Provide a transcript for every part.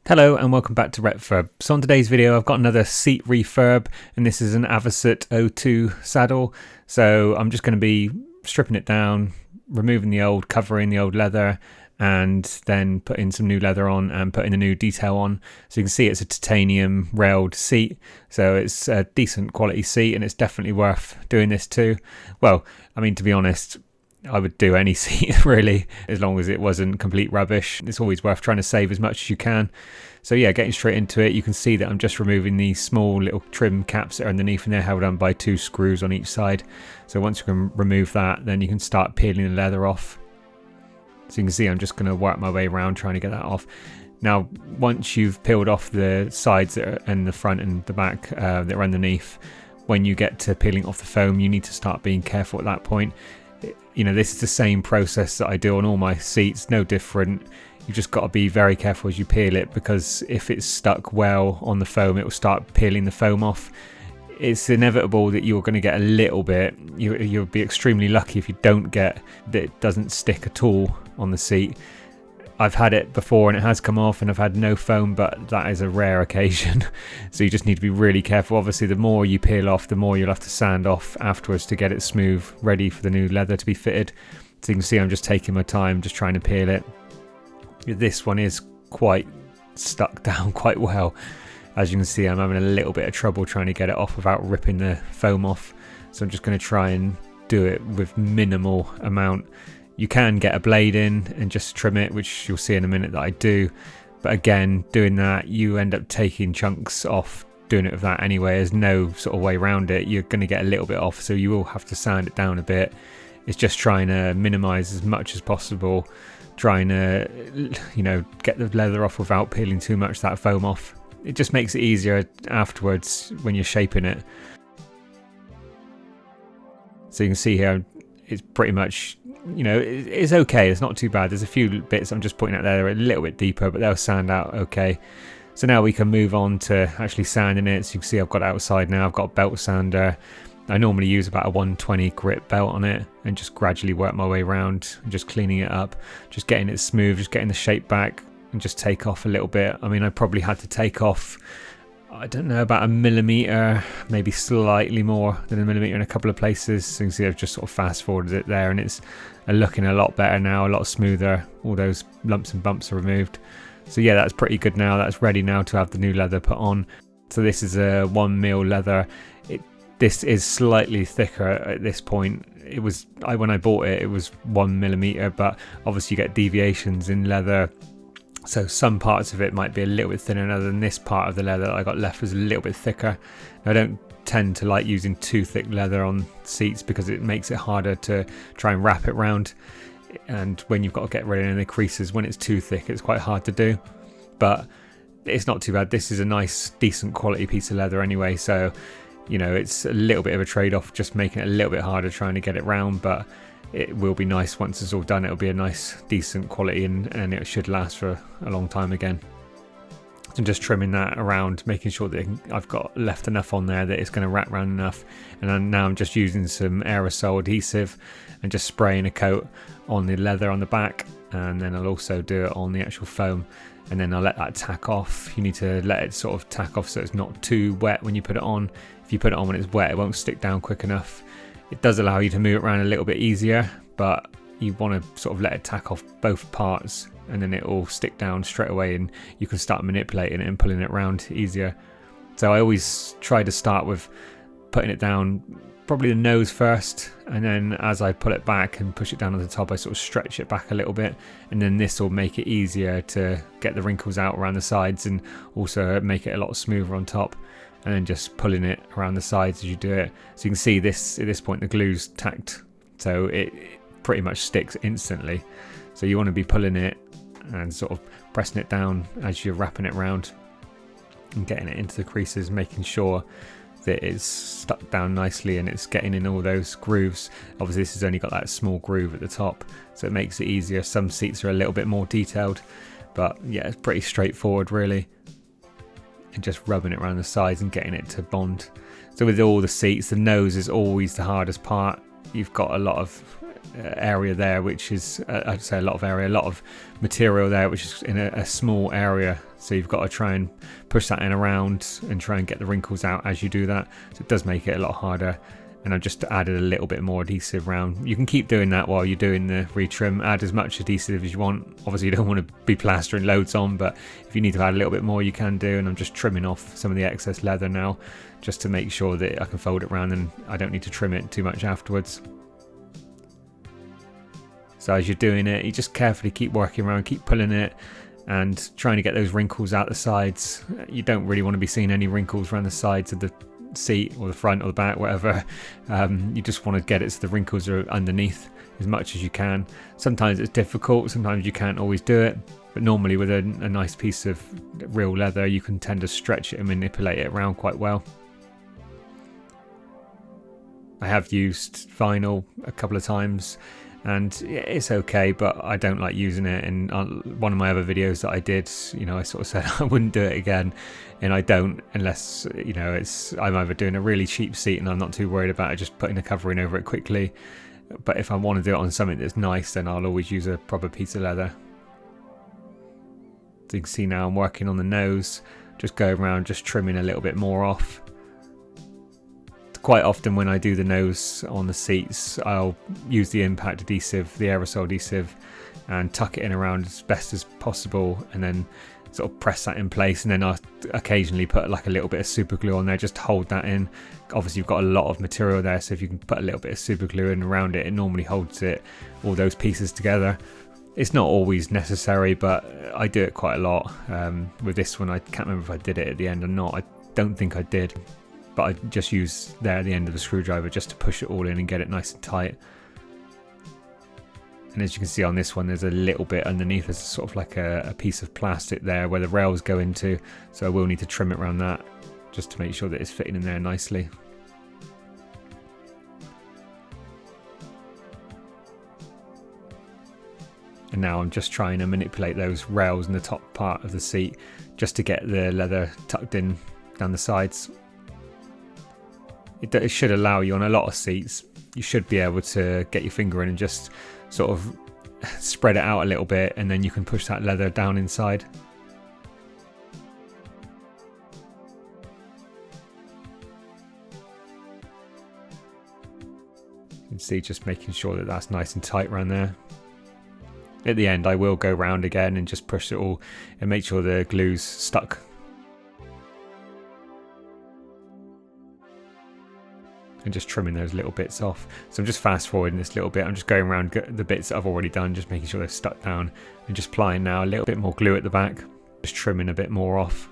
Hello and welcome back to Retfurb. So on today's video I've got another seat refurb, and this is an Avocet O2 saddle. So I'm just going to be stripping it down, removing the old covering, the old leather, and then putting some new leather on and putting the new detail on. So you can see it's a titanium railed seat, so it's a decent quality seat and it's definitely worth doing this too. Well, I mean, to be honest, I would do any seat really, as long as it wasn't complete rubbish. It's always worth trying to save as much as you can. So yeah, getting straight into it, you can see that I'm just removing these small little trim caps that are underneath, and they're held on by 2 screws on each side. So once you can remove that, then you can start peeling the leather off. So you can see I'm just going to work my way around trying to get that off. Now, once you've peeled off the sides and the front and the back that are underneath, when you get to peeling off the foam, you need to start being careful at that point. You know, this is the same process that I do on all my seats, no different. You've just got to be very careful as you peel it, because if it's stuck well on the foam, it will start peeling the foam off. It's inevitable that you're going to get a little bit. You'll be extremely lucky if you don't get that it doesn't stick at all on the seat. I've had it before and it has come off, and I've had no foam, but that is a rare occasion. So you just need to be really careful. Obviously, the more you peel off, the more you'll have to sand off afterwards to get it smooth, ready for the new leather to be fitted. So you can see I'm just taking my time, just trying to peel it. This one is quite stuck down quite well. As you can see, I'm having a little bit of trouble trying to get it off without ripping the foam off. So I'm just going to try and do it with minimal amount. You can get a blade in and just trim it, which you'll see in a minute that I do. But again, doing that, you end up taking chunks off doing it with that anyway. There's no sort of way around it. You're going to get a little bit off, so you will have to sand it down a bit. It's just trying to minimize as much as possible, trying to, you know, get the leather off without peeling too much that foam off. It just makes it easier afterwards when you're shaping it. So you can see here, it's pretty much, you know, it's okay. It's not too bad. There's a few bits I'm just pointing out there that are a little bit deeper, but they'll sand out okay. So now we can move on to actually sanding it. So you can see I've got it outside now. I've got a belt sander. I normally use about a 120 grit belt on it and just gradually work my way around and just cleaning it up, just getting it smooth, just getting the shape back, and just take off a little bit. I mean, I probably had to take off, I don't know, about 1 millimeter, maybe slightly more than 1 millimeter in a couple of places. So you can see I've just sort of fast forwarded it there, and it's looking a lot better now, a lot smoother. All those lumps and bumps are removed. So yeah, that's pretty good now. That's ready now to have the new leather put on. So this is a 1mm leather. This is slightly thicker at this point. It was, when I bought it, it was 1 millimeter, but obviously you get deviations in leather. So some parts of it might be a little bit thinner, other than this part of the leather that I got left was a little bit thicker. I don't tend to like using too thick leather on seats because it makes it harder to try and wrap it round. And when you've got to get rid of any of the creases, when it's too thick, it's quite hard to do. But it's not too bad. This is a nice, decent quality piece of leather anyway. So, you know, it's a little bit of a trade-off, just making it a little bit harder trying to get it round, but it will be nice once it's all done. It'll be a nice, decent quality, and it should last for a long time again. So just trimming that around, making sure that I've got left enough on there that it's going to wrap around enough. And now I'm just using some aerosol adhesive and just spraying a coat on the leather on the back, and then I'll also do it on the actual foam, and then I'll let that tack off. You need to let it sort of tack off so it's not too wet when you put it on. If you put it on when it's wet, it won't stick down quick enough. It does allow you to move it around a little bit easier, but you want to sort of let it tack off both parts, and then it will stick down straight away, and you can start manipulating it and pulling it around easier. So I always try to start with putting it down, probably the nose first, and then as I pull it back and push it down on the top, I sort of stretch it back a little bit, and then this will make it easier to get the wrinkles out around the sides, and also make it a lot smoother on top. And then just pulling it around the sides as you do it. So you can see this, at this point the glue's tacked, so it pretty much sticks instantly. So you want to be pulling it and sort of pressing it down as you're wrapping it around and getting it into the creases, making sure that it's stuck down nicely and it's getting in all those grooves. Obviously this has only got that small groove at the top, so it makes it easier. Some seats are a little bit more detailed, but yeah, it's pretty straightforward really. And just rubbing it around the sides and getting it to bond. So with all the seats, the nose is always the hardest part. You've got a lot of area there, which is I'd say a lot of material there, which is in a small area. So you've got to try and push that in around and try and get the wrinkles out as you do that. So it does make it a lot harder. And I've just added a little bit more adhesive around. You can keep doing that while you're doing the retrim. Add as much adhesive as you want. Obviously you don't want to be plastering loads on, but if you need to add a little bit more you can do. And I'm just trimming off some of the excess leather now, just to make sure that I can fold it around and I don't need to trim it too much afterwards. So as you're doing it, you just carefully keep working around, keep pulling it and trying to get those wrinkles out the sides. You don't really want to be seeing any wrinkles around the sides of the seat or the front or the back, whatever. You just want to get it so the wrinkles are underneath as much as you can. Sometimes it's difficult, sometimes you can't always do it, but normally with a nice piece of real leather you can tend to stretch it and manipulate it around quite well. I have used vinyl a couple of times and it's okay, but I don't like using it. And one of my other videos that I did, you know, I sort of said I wouldn't do it again, and I don't unless, you know, I'm either doing a really cheap seat and I'm not too worried about it, just putting a covering over it quickly. But if I want to do it on something that's nice, then I'll always use a proper piece of leather. So you can see now I'm working on the nose, just going around, just trimming a little bit more off. Quite often when I do the nose on the seats, I'll use the impact adhesive, the aerosol adhesive, and tuck it in around as best as possible, and then sort of press that in place. And then I'll occasionally put like a little bit of super glue on there, just to hold that in. Obviously you've got a lot of material there, so if you can put a little bit of super glue in around it, it normally holds all those pieces together. It's not always necessary, but I do it quite a lot. With this one, I can't remember if I did it at the end or not. I don't think I did. But I just use there at the end of the screwdriver just to push it all in and get it nice and tight. And as you can see on this one, there's a little bit underneath. There's sort of like a piece of plastic there where the rails go into. So I will need to trim it around that just to make sure that it's fitting in there nicely. And now I'm just trying to manipulate those rails in the top part of the seat just to get the leather tucked in down the sides. It should allow you on a lot of seats, you should be able to get your finger in and just sort of spread it out a little bit, and then you can push that leather down inside. You can see just making sure that that's nice and tight around there. At the end I will go round again and just push it all and make sure the glue's stuck. And just trimming those little bits off. So I'm just fast forwarding this little bit. I'm just going around the bits that I've already done, just making sure they're stuck down, and just applying now a little bit more glue at the back, just trimming a bit more off.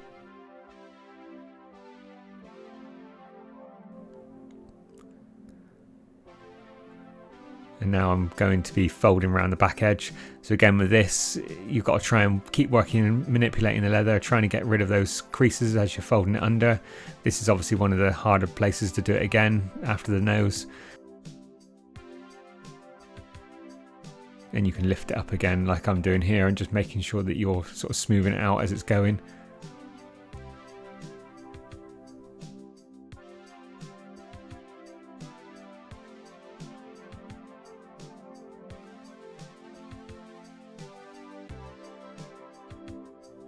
And now I'm going to be folding around the back edge. So again with this, you've got to try and keep working and manipulating the leather, trying to get rid of those creases as you're folding it under. This is obviously one of the harder places to do it again after the nose. And you can lift it up again like I'm doing here, and just making sure that you're sort of smoothing it out as it's going.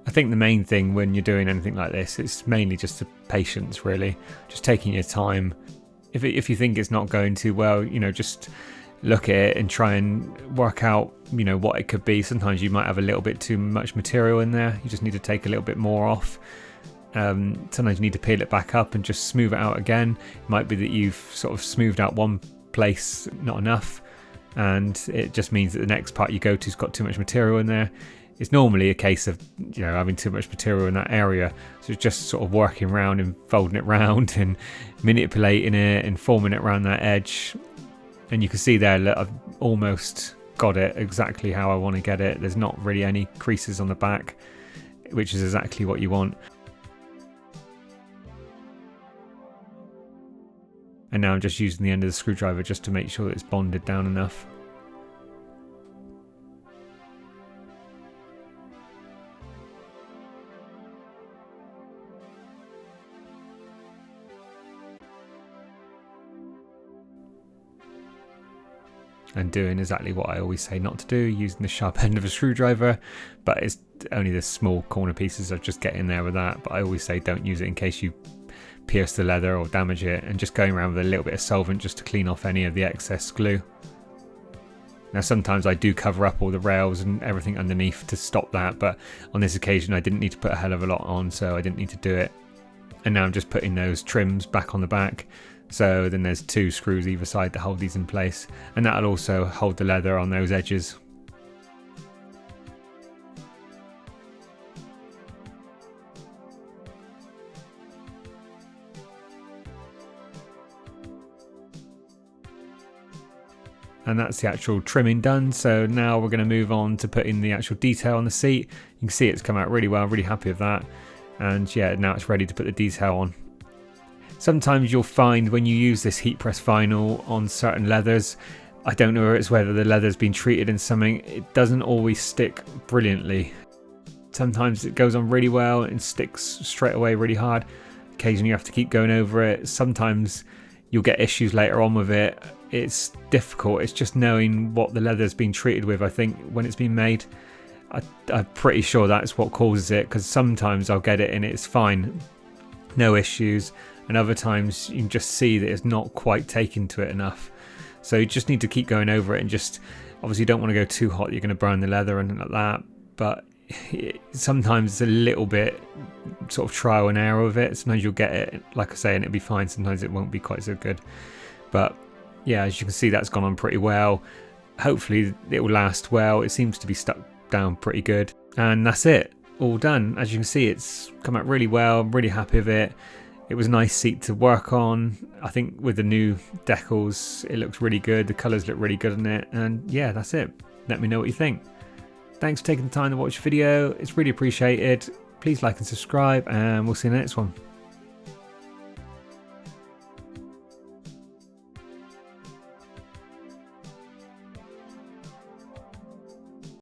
I think the main thing when you're doing anything like this, it's mainly just the patience, really. Just taking your time. If you think it's not going too well, you know, just look at it and try and work out, you know, what it could be. Sometimes you might have a little bit too much material in there. You just need to take a little bit more off. Sometimes you need to peel it back up and just smooth it out again. It might be that you've sort of smoothed out one place, not enough, and it just means that the next part you go to's got too much material in there. It's normally a case of, you know, having too much material in that area, so it's just sort of working around and folding it round and manipulating it and forming it around that edge. And you can see there that I've almost got it exactly how I want to get it. There's not really any creases on the back, which is exactly what you want. And now I'm just using the end of the screwdriver just to make sure that it's bonded down enough. and doing exactly what I always say not to do, using the sharp end of a screwdriver. But it's only the small corner pieces I just get in there with that. But I always say don't use it in case you pierce the leather or damage it, and just going around with a little bit of solvent just to clean off any of the excess glue. Now sometimes I do cover up all the rails and everything underneath to stop that, but on this occasion I didn't need to put a hell of a lot on, so I didn't need to do it. And now I'm just putting those trims back on the back, so then there's 2 screws either side to hold these in place, and that'll also hold the leather on those edges. And that's the actual trimming done. So now we're going to move on to putting the actual detail on the seat. You can see it's come out really well, I'm really happy with that. And yeah, now it's ready to put the detail on. Sometimes you'll find when you use this heat press vinyl on certain leathers, I don't know if it's whether the leather's been treated in something, it doesn't always stick brilliantly. Sometimes it goes on really well and sticks straight away really hard. Occasionally you have to keep going over it. Sometimes you'll get issues later on with it. It's difficult. It's just knowing what the leather's been treated with, I think, when it's been made. I'm pretty sure that's what causes it, because sometimes I'll get it and it's fine, no issues, and other times you can just see that it's not quite taken to it enough. So you just need to keep going over it, and just obviously you don't want to go too hot, you're going to burn the leather and like that, but sometimes it's a little bit sort of trial and error with it. Sometimes you'll get it, like I say, and it'll be fine. Sometimes it won't be quite so good. But yeah, as you can see, that's gone on pretty well. Hopefully it will last well. It seems to be stuck down pretty good. And that's it, all done. As you can see, it's come out really well. I'm really happy with it. It was a nice seat to work on. I think with the new decals, it looks really good. The colours look really good on it. And yeah, that's it. Let me know what you think. Thanks for taking the time to watch the video. It's really appreciated. Please like and subscribe, and we'll see you in the next one.